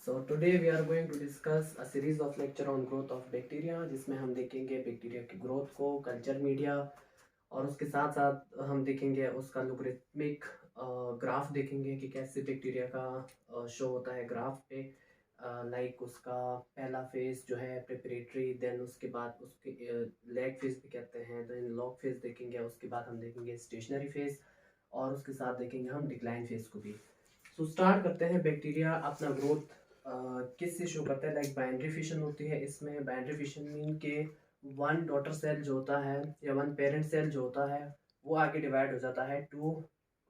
So today we are going to discuss a series of lecture on growth of bacteria, जिसमें हम देखेंगे bacteria की growth को, culture media, और उसके साथ साथ हम देखेंगे उसका लोगरिथमिक ग्राफ देखेंगे कि कैसे बैक्टीरिया का शो होता है ग्राफ पे। लाइक उसका पहला फेज जो है प्रिपरेटरी, देन उसके बाद उसके लैग फेज भी कहते हैं, देन लॉग फेज देखेंगे, उसके बाद हम देखेंगे स्टेशनरी फेज, और उसके साथ देखेंगे हम डिक्लाइन फेज को भी। सो स्टार्ट करते हैं। बैक्टीरिया अपना ग्रोथ किससे शो करता है? लाइक बाइनरी फिशन होती है इसमें। बाइनरी फिशन मीन के वन डॉटर सेल जो होता है या वन पेरेंट सेल जो होता है वो आगे डिवाइड हो जाता है टू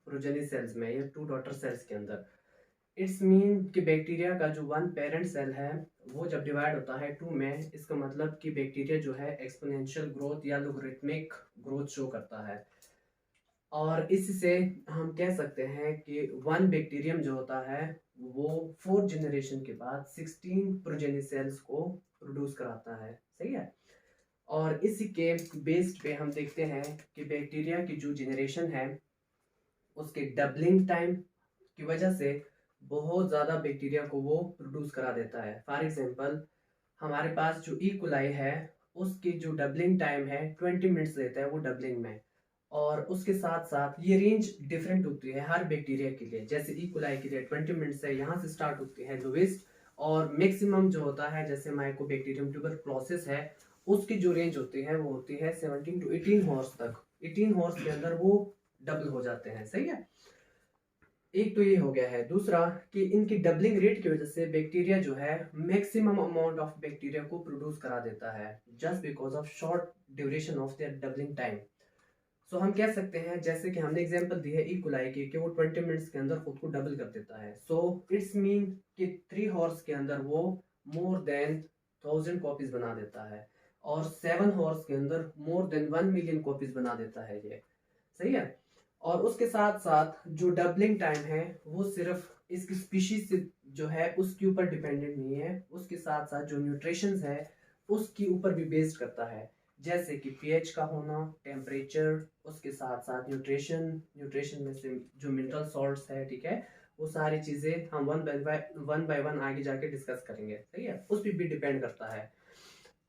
प्रोजेनी सेल्स में या टू डॉटर सेल्स के अंदर। इट्स मीन कि बैक्टीरिया का जो वन पेरेंट सेल है वो जब डिवाइड होता है टू में, इसका मतलब कि बैक्टीरिया जो है एक्सपोनेंशियल ग्रोथ या लोगरिथमिक ग्रोथ शो करता है। और इससे हम कह सकते हैं कि वन बैक्टीरियम जो होता है वो फोर्थ जनरेशन के बाद 16 प्रोजेनी सेल्स को प्रोड्यूस कराता है। सही है। और इसी के बेस्ड पे हम देखते हैं कि बैक्टीरिया की जो जनरेशन है उसके डबलिंग टाइम की वजह से बहुत ज़्यादा बैक्टीरिया को वो प्रोड्यूस करा देता है। फॉर एग्जांपल हमारे पास जो ई कोलाई है उसकी जो डबलिंग टाइम है 20 मिनट्स लेता है वो डबलिंग में। और उसके साथ साथ ये रेंज डिफरेंट होती है हर बैक्टीरिया के लिए। जैसे ई कोलाई के लिए 20 मिनट्स है, यहाँ से स्टार्ट होती है लोवेस्ट, और मैक्सिमम जो होता है जैसे माइकोबैक्टीरियम ट्यूबरक्लोसिस है उसकी जो रेंज होती है वो होती है 17 टू 18 हॉर्स तक। 18 हॉर्स के अंदर वो डबल हो जाते हैं। सही है। एक तो ये हो गया है। दूसरा कि इनकी डबलिंग रेट की वजह से बैक्टीरिया जो है मैक्सिमम अमाउंट ऑफ बैक्टीरिया को प्रोड्यूस करा देता है just because of short duration of their doubling time. So हम कह सकते हैं जैसे कि हमने एग्जांपल दी है ई कोलाई की कि वो 20 मिनट्स के अंदर खुद को डबल कर देता है। सो इट्स मीन कि 3 हॉर्स के अंदर वो मोर देन 1000 कॉपीज बना देता है, और 7 हॉर्स के अंदर मोर देन 1 मिलियन कॉपीज बना देता है ये। सही है। और उसके साथ साथ जो डबलिंग टाइम है वो सिर्फ इसकी स्पीशीज से जो है उसके ऊपर डिपेंडेंट नहीं है, उसके साथ साथ जो न्यूट्रिशंस है उसके ऊपर भी बेस्ड करता है। जैसे कि पीएच का होना, टेम्परेचर, उसके साथ साथ न्यूट्रिशन, न्यूट्रिशन में से जो मिनरल सॉल्ट्स है, ठीक है, वो सारी चीजें हम वन बाय वन आगे जाके डिस्कस करेंगे। सही है। उस पर भी डिपेंड करता है।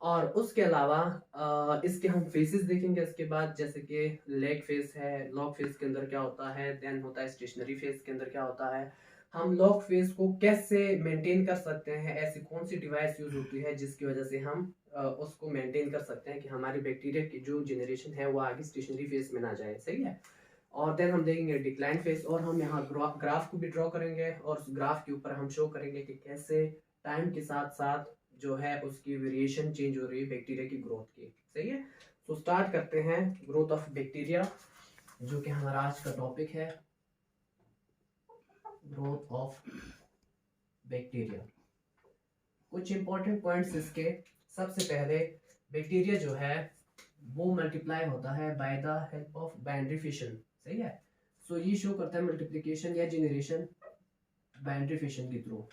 और उसके अलावा इसके हम फेसेस देखेंगे इसके बाद, जैसे कि लेग फेस है, लॉग फेस के अंदर क्या होता है, देन होता है स्टेशनरी फेस के अंदर क्या होता है, हम लॉग फेस को कैसे मेंटेन कर सकते हैं, ऐसी कौन सी डिवाइस यूज होती है जिसकी वजह से हम उसको मेंटेन कर सकते हैं कि हमारी बैक्टीरिया की जो जनरेशन है वो आगे स्टेशनरी फेस में ना जाए। सही है। और देन हम देखेंगे डिक्लाइन फेस, और हम यहाँ ग्राफ को भी ड्रॉ करेंगे, और उस ग्राफ के ऊपर हम शो करेंगे कि कैसे टाइम के साथ साथ जो है उसकी वेरिएशन चेंज हो रही है बैक्टीरिया की ग्रोथ की। सही है। तो स्टार्ट करते हैं ग्रोथ ऑफ बैक्टीरिया, जो कि हमारा आज का टॉपिक है, ग्रोथ ऑफ बैक्टीरिया। कुछ इंपॉर्टेंट पॉइंट्स इसके। सबसे पहले बैक्टीरिया जो है वो मल्टीप्लाई होता है by the help of binary fission. सही है। सो ये शो करता है मल्टीप्लिकेशन या जनरेशन बाइनरी फिशन के थ्रू।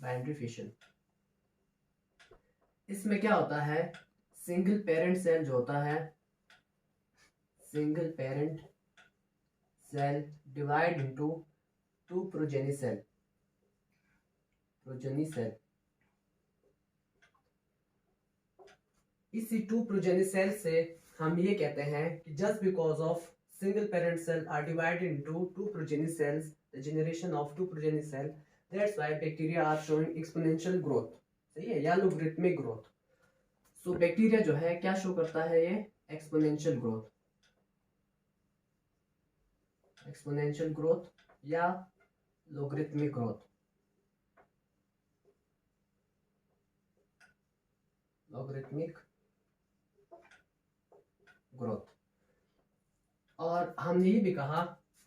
बाइनरी फिशन इसमें क्या होता है, सिंगल पेरेंट सेल जो होता है, single parent cell divide into two progeny cell. Progeny cell, इसी टू प्रोजेनी सेल से हम ये कहते हैं कि just because of single parent cell are divided into two progeny cells, the generation of two progeny cell, that's why bacteria are showing exponential growth. सही है, या लोगरिथमिक ग्रोथ। सो बैक्टीरिया जो है क्या शो करता है, ये एक्सपोनेंशियल ग्रोथ, एक्सपोनेंशियल ग्रोथ या लोगरिथमिक ग्रोथ, लोगरिथमिक ग्रोथ। और हमने ये भी कहा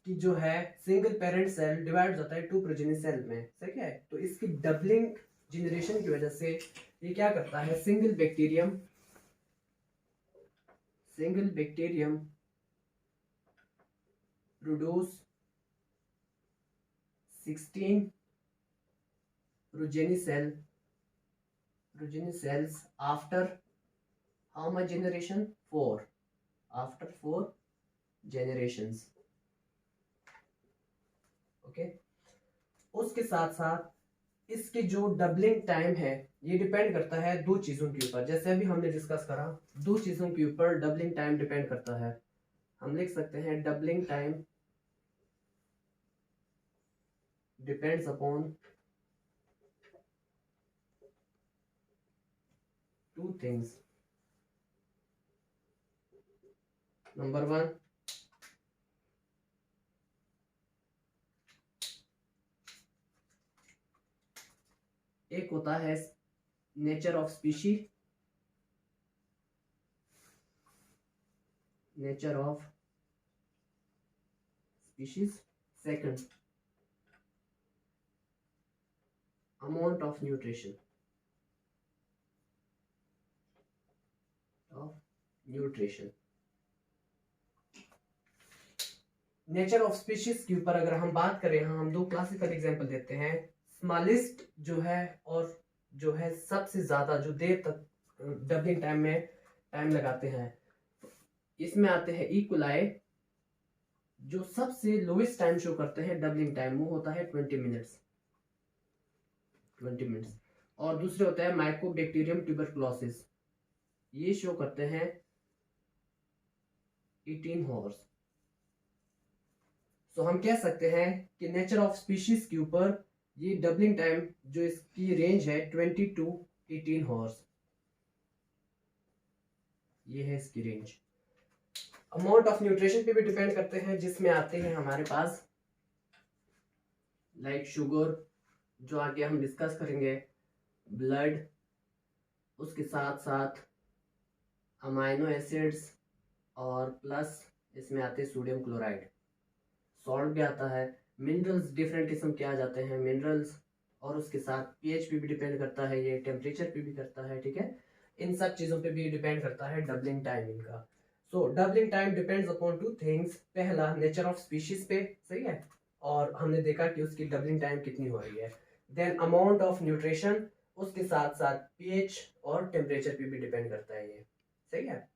कि जो है सिंगल पेरेंट सेल डिवाइड होता है टू प्रोजेनी सेल में। सही है। तो इसकी डबलिंग जनरेशन की वजह से ये क्या करता है, single bacterium produce 16 progeny cells after how much generation? 4. After 4 generations. Okay. उसके साथ साथ इसके जो डबलिंग टाइम है ये डिपेंड करता है दो चीजों के ऊपर, जैसे अभी हमने डिस्कस करा, दो चीजों के ऊपर डबलिंग टाइम डिपेंड करता है। हम लिख सकते हैं doubling time depends upon two things. Number one, एक होता है nature of species, nature of species. Second, amount of nutrition, nature of species के ऊपर अगर हम बात करें, यहाँ हम दो क्लासिकल एग्जांपल देते हैं। स्मॉलेस्ट जो है और जो है सबसे ज्यादा जो देर तक डबलिंग टाइम में टाइम लगाते हैं, इसमें आते हैं इक्वलाई। जो सबसे लोएस्ट टाइम शो करते हैं डबलिंग टाइम वो होता है 20 मिनट्स, 20 मिनट्स। और दूसरे होता है माइकोबैक्टीरियम ट्यूबरकुलोसिस, ये शो करते हैं 18 हॉर्स। तो हम कह सकते हैं कि नेचर ऑफ स्पीशीज के ऊपर ये डबलिंग टाइम जो इसकी रेंज है 20 टू 18 हॉर्स, ये है इसकी रेंज। अमाउंट ऑफ न्यूट्रिशन पे भी डिपेंड करते हैं, जिसमें आते हैं हमारे पास लाइक शुगर, जो आगे हम डिस्कस करेंगे, ब्लड, उसके साथ साथ अमाइनो एसिड्स, और प्लस इसमें आते हैं सोडियम क्लोराइड, सॉल्ट भी आता है, मिनरल्स डिफरेंट किस्म के आ जाते हैं मिनरल्स, और उसके साथ पीएच पे भी डिपेंड करता है, ये टेम्परेचर पे भी करता है, ठीक है। इन सब चीज़ों पे भी डिपेंड करता है डबलिंग टाइम इनका। So doubling time depends upon two things, पहला नेचर ऑफ स्पीशीज पे, सही है, और हमने देखा कि उसकी डबलिंग टाइम कितनी हो रही है। देन अमाउंट ऑफ न्यूट्रिशन, उसके साथ साथ पीएच और टेम्परेचर पे भी डिपेंड करता है ये, सही है।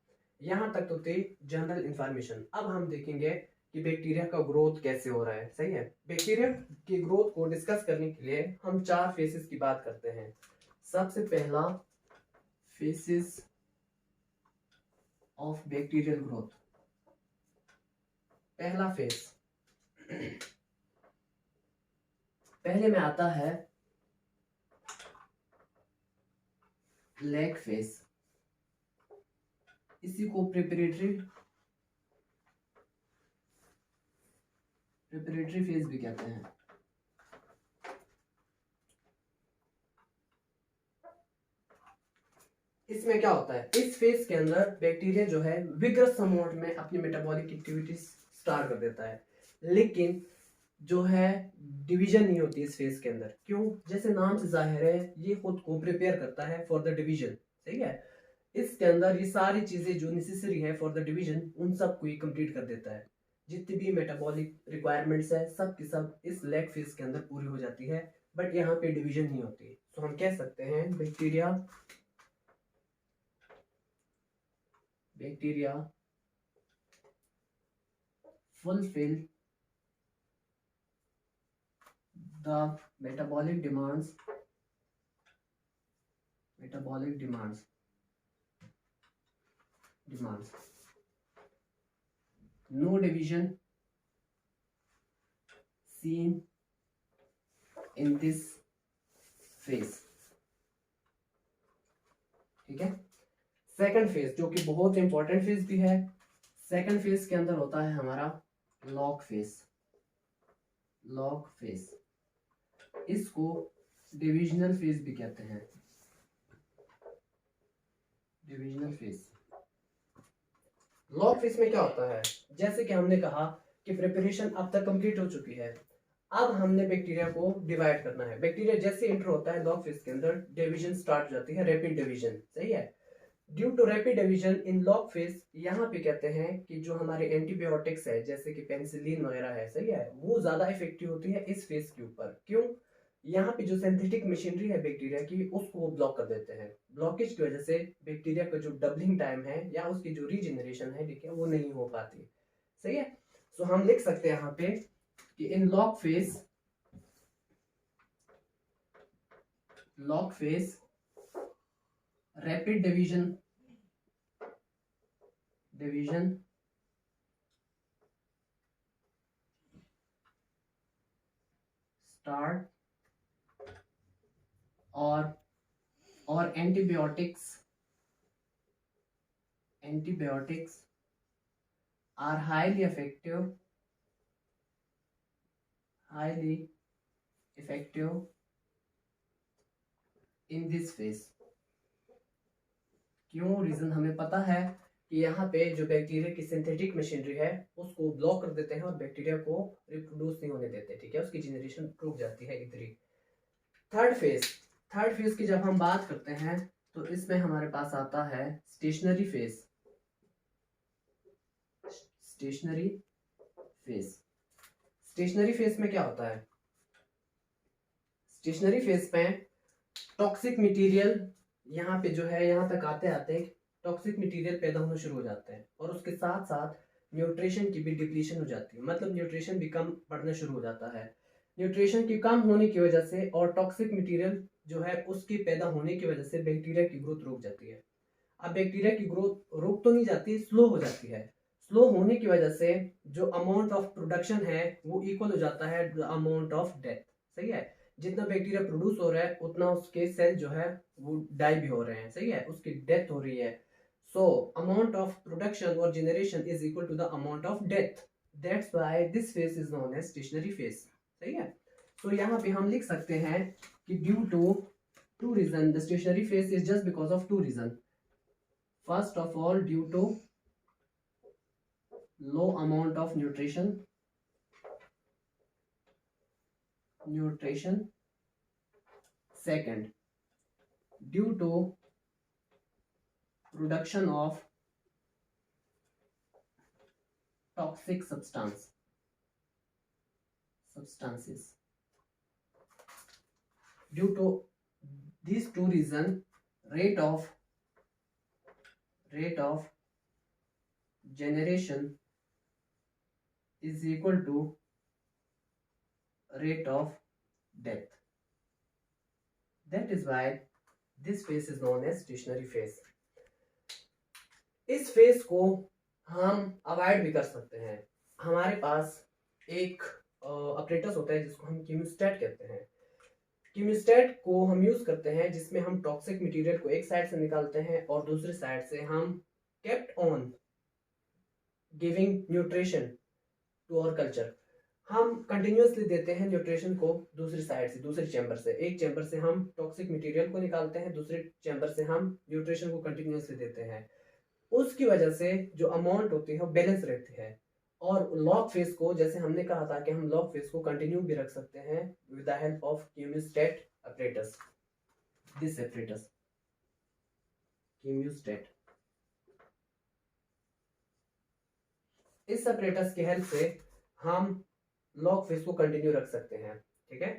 यहाँ तक तो थी जनरल इंफॉर्मेशन। अब हम देखेंगे कि बैक्टीरिया का ग्रोथ कैसे हो रहा है, सही है। बैक्टीरिया की ग्रोथ को डिस्कस करने के लिए हम चार फेसेस की बात करते हैं। सबसे पहला फेसेस ऑफ बैक्टीरियल ग्रोथ, पहला फेस, पहले में आता है लैग फेस, इसी को प्रिपरेटरी फेज भी कहते हैं। इसमें क्या होता है, इस फेज के अंदर बैक्टीरिया जो है विग्रस अमाउंट में अपनी मेटाबॉलिक एक्टिविटीज स्टार्ट कर देता है, लेकिन जो है डिवीजन नहीं होती इस फेज के अंदर। क्यों? जैसे नाम से जाहिर है, ये खुद को प्रिपेयर करता है फॉर द डिवीजन, सही है। इसके अंदर ये सारी चीजें जो नेसेसरी है फॉर द डिवीजन, उन सब को ये कंप्लीट कर देता है। जितनी भी मेटाबॉलिक रिक्वायरमेंट्स है सब की सब इस लैग फेज के अंदर पूरी हो जाती है, बट यहाँ पे डिवीजन नहीं होती। तो हम कह सकते हैं bacteria fulfill the metabolic demands no division seen in this phase, ठीक है। सेकंड फेज जो कि बहुत इंपॉर्टेंट फेज भी है, सेकंड फेज के अंदर होता है हमारा लॉग फेज, इसको डिविजनल फेज भी कहते हैं, डिविजनल फेज। लॉग फेज में क्या होता है, जैसे कि हमने कहा कि प्रिपरेशन अब तक कंप्लीट हो चुकी है, अब हमने बैक्टीरिया को डिवाइड करना है। बैक्टीरिया जैसे एंटर होता है लॉग फेज के अंदर, डिवीजन स्टार्ट हो जाती है, रैपिड डिवीजन, सही है। Due to rapid division in log phase, यहाँ पे कहते हैं कि जो हमारे एंटीबायोटिक्स है जैसे कि पेनिसिलिन वगैरह है, सही है, वो ज्यादा इफेक्टिव होती है इस फेज के ऊपर। क्यों? यहाँ पे जो सिंथेटिक मशीनरी है बैक्टीरिया की, उसको वो ब्लॉक कर देते हैं। ब्लॉकेज की वजह से बैक्टीरिया का जो डबलिंग टाइम है या उसकी जो रीजनरेशन है, ठीक है, वो नहीं हो पाती, सही है। सो हम लिख सकते हैं यहाँ पे कि इन log phase log phase, rapid division start, or antibiotics are highly effective in this phase. क्यों? रीजन हमें पता है कि यहाँ पे जो बैक्टीरिया की सिंथेटिक मशीनरी है उसको ब्लॉक कर देते हैं और बैक्टीरिया को रिप्रोड्यूस नहीं होने देते, ठीक है, उसकी जनरेशन रुक जाती है इधर ही। थर्ड फेज की जब हम बात करते हैं तो इसमें हमारे पास आता है स्टेशनरी फेज। स्टेशनरी फेज में क्या होता है? स्टेशनरी फेज में टॉक्सिक मटेरियल यहाँ पे जो है, यहाँ तक आते आते टॉक्सिक मटेरियल पैदा होना शुरू हो जाते हैं और उसके साथ साथ न्यूट्रिशन की भी डिप्लीशन हो जाती है, मतलब न्यूट्रिशन भी कम पड़ना शुरू हो जाता है। न्यूट्रिशन की कम होने की वजह से और टॉक्सिक मटेरियल जो है उसकी पैदा होने की वजह से बैक्टीरिया की ग्रोथ रुक जाती है। अब बैक्टीरिया की ग्रोथ रुक तो नहीं जाती, स्लो हो जाती है। स्लो होने की वजह से जो अमाउंट ऑफ प्रोडक्शन है वो इक्वल हो जाता है अमाउंट ऑफ डेथ। सही है, जितना बैक्टीरिया प्रोड्यूस हो रहा है उतना उसके सेल जो है वो डाई भी हो रहे हैं। सही है, उसकी डेथ हो रही है। सो अमाउंट ऑफ प्रोडक्शन और generation is equal to the amount of death. That's why this phase is known as stationary phase. सही है, तो यहाँ पे हम लिख सकते हैं कि due to two reason the stationary phase is just because of two reason. First of all due to low amount of nutrition second due to production of toxic substances. Due to these two reasons, rate of generation is equal to rate of death. That is why this phase is known as stationary phase. इस phase को हम avoid भी कर सकते हैं। हमारे पास एक operators होता है जिसको हम कीमोस्टेट कहते हैं। कीमोस्टेट को हम यूज करते हैं जिसमें हम टॉक्सिक मटेरियल को एक साइड से निकालते हैं और दूसरी साइड से हम kept on giving nutrition to our culture. हम कंटिन्यूअसली देते हैं न्यूट्रिशन को दूसरी साइड से, दूसरे चैम्बर से। एक चैम्बर से हम टॉक्सिक मटेरियल को निकालते हैं, दूसरे चैम्बर से हम न्यूट्रिशन को कंटिन्यूअसली देते हैं। उसकी वजह से जो अमाउंट होती है वो बैलेंस रहती है। और लॉग फेज को, जैसे हमने कहा था कि हम लॉग फेज को कंटिन्यू भी रख सकते हैं with the help of chemostat apparatus. This apparatus, chemostat. इस apparatus की हेल्प से हम लॉग फेज को कंटिन्यू रख सकते हैं। ठीक है,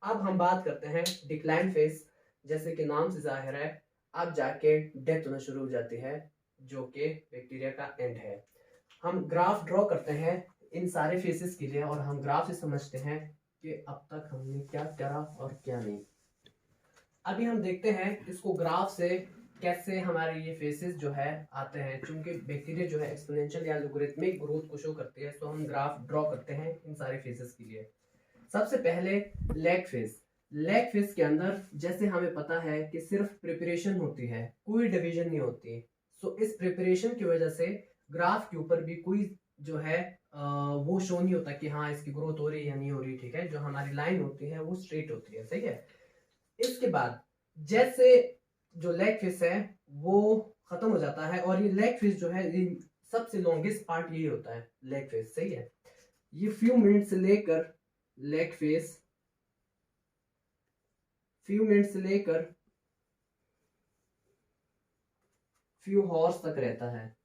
अब हम बात करते हैं डिक्लाइन फेज। जैसे कि नाम से जाहिर है, अब जाके डेथ होना शुरू हो जाती है, जो कि बैक्टीरिया का एंड है। हम ग्राफ ड्रॉ करते हैं इन सारे फेसेस के लिए और हम ग्राफ से समझते हैं कि अब तक हमने क्या करा और क्या नहीं। अभी हम देखते हैं इसको ग्राफ से कैसे हमारे ये फेसेस जो है आते हैं। चूंकि बैक्टीरिया जो है एक्सपोनेंशियल या लॉगरिथमिक ग्रोथ को शो करती है, तो हम ग्राफ ड्रॉ करते हैं इन सारे फेसेस के लिए। सबसे पहले लैग फेज। लैग फेज के अंदर जैसे हमें पता है कि सिर्फ प्रिपरेशन होती है, कोई डिवीजन नहीं होती। सो इस प्रिपरेशन की वजह से ग्राफ के ऊपर भी कोई जो है वो शो नहीं होता कि हाँ इसकी ग्रोथ हो रही है या नहीं हो रही। ठीक है, जो हमारी लाइन होती है वो स्ट्रेट होती है। सही है, इसके बाद जैसे जो लेग फेस है वो खत्म हो जाता है और ये लेग फेस जो है, ये सबसे लॉन्गेस्ट पार्ट यही होता है, लेग फेस। सही है, ये फ्यू मिनट से लेकर लेग फेस, फ्यू मिनट से लेकर फ्यू हॉर्स तक रहता है।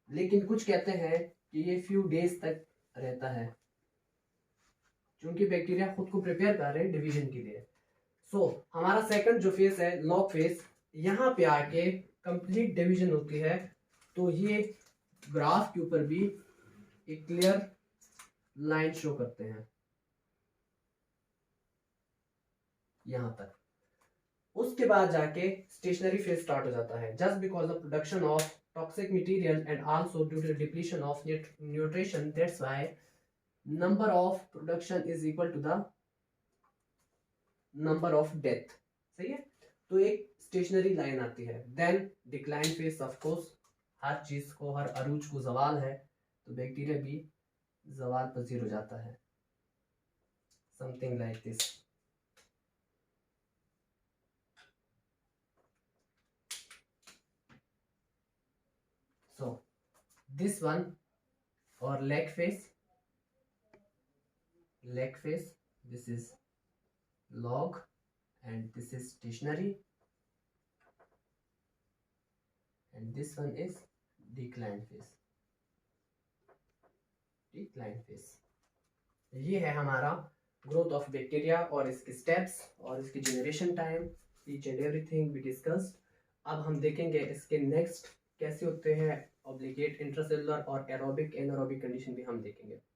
लेकिन कुछ कहते हैं कि ये फ्यू डेज तक रहता है, क्योंकि बैक्टीरिया खुद को प्रिपेयर कर रहे हैं डिवीजन के लिए। सो हमारा सेकंड जो फेस है लॉग फेस, यहाँ पे आके कंप्लीट डिवीजन होती है। तो ये ग्राफ के ऊपर भी एक क्लियर लाइन शो करते हैं। यहाँ तक। उसके बाद जाके स्टेशनरी फेज स्टार्ट हो जाता है। Just because of production of toxic material and also due to depletion of nutrition, that's why number of production is equal to the number of death. सही है, तो एक स्टेशनरी लाइन आती है। Then decline phase, of course हर चीज को, हर अरूज को जवाल है, तो बैक्टीरिया भी जवाल पजीर हो जाता है, something like this. So this one or leg phase, this is log and this is stationary, and this one is decline phase। ये है हमारा ग्रोथ ऑफ बैक्टीरिया और इसके स्टेप्स और इसकी generation time, each and everything we discussed. अब हम देखेंगे इसके नेक्स्ट कैसे होते हैं ऑब्लिगेट, इंट्रासेलुलर और एरोबिक एनारोबिक कंडीशन भी हम देखेंगे।